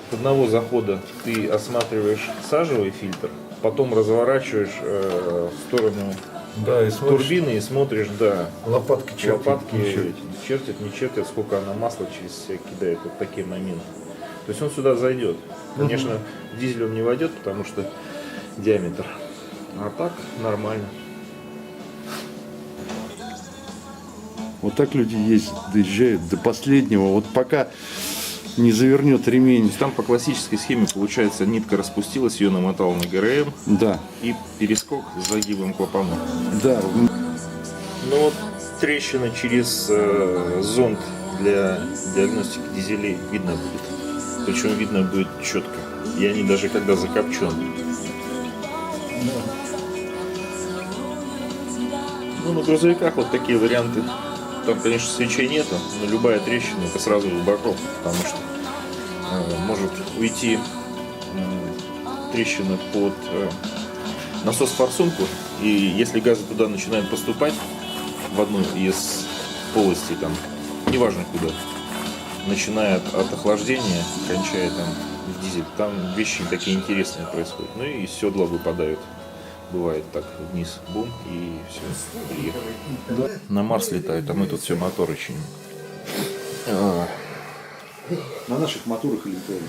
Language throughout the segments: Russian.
С одного захода ты осматриваешь сажевый фильтр, потом разворачиваешь в сторону Да, и смотришь, турбины и смотришь, да, лопатки чертят. лопатки ничего. чертят, не чертят, сколько она масла через себя кидает, вот такие моменты. То есть он сюда зайдет. Конечно, в дизель он не войдет, потому что диаметр. А так нормально. Вот так люди ездят, доезжают до последнего. Вот пока не завернет ремень. Там по классической схеме получается нитка распустилась, ее намотал на ГРМ Да, и перескок с загибом клапана. да. Ну вот трещина через зонд для диагностики дизелей видно будет. Причем видно будет четко. И они даже когда закопчены. Ну, на грузовиках вот такие варианты. Там, конечно, свечей нету, но любая трещина это сразу глубоко, потому что может уйти трещина под насос-форсунку, и если газы туда начинают поступать в одну из полостей, там, неважно куда, начиная от охлаждения, кончая там в дизель, там вещи такие интересные происходят. Ну и седла выпадают. Бывает так, вниз, бум, и все, приехали. На Марс летают, а мы тут все моторы чиним. На наших моторах летаем.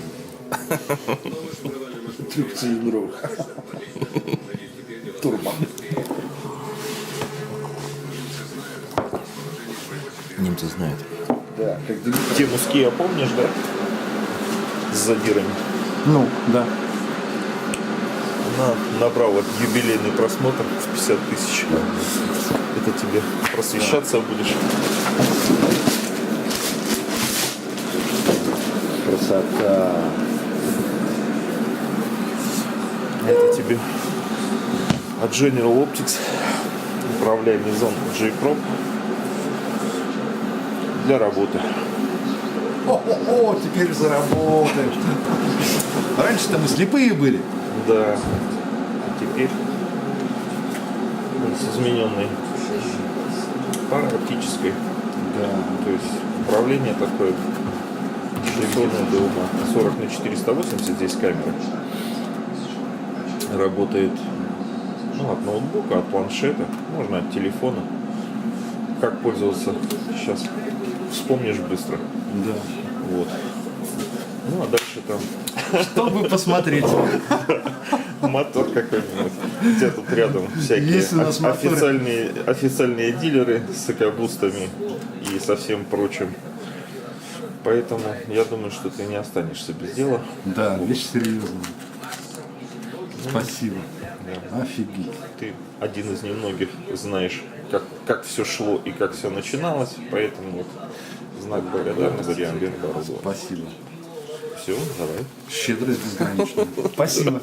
Трехцилиндровых. Турбо. Немцы знают. Да, как далеко. Тему с Kia помнишь, да? С задирами. Ну, да. Она набрала юбилейный просмотр в 50 тысяч. Это тебе просвещаться будешь. Красота. Это тебе от General Optics управляемый зон J-Pro для работы. О, теперь заработаем. Раньше-то мы слепые были. Да. И теперь с измененной парой оптической. Да. То есть управление такое доведенное до ума. 40 на 480 здесь камера. Работает от ноутбука, от планшета, можно от телефона. Как пользоваться сейчас вспомнишь быстро. Да. Вот. Ну а дальше там Чтобы посмотреть. мотор какой-нибудь. У тебя тут рядом всякие Есть у нас моторы. официальные дилеры с экобустами и со всем прочим. Поэтому я думаю, что ты не останешься без дела. Да, вещь серьезная. Спасибо. Офигеть. Ты один из немногих знаешь, как все шло и как все начиналось. Поэтому вот знак благодарности Риамбер Бородова. Спасибо. Все, давай. Щедрость безграничная. Спасибо.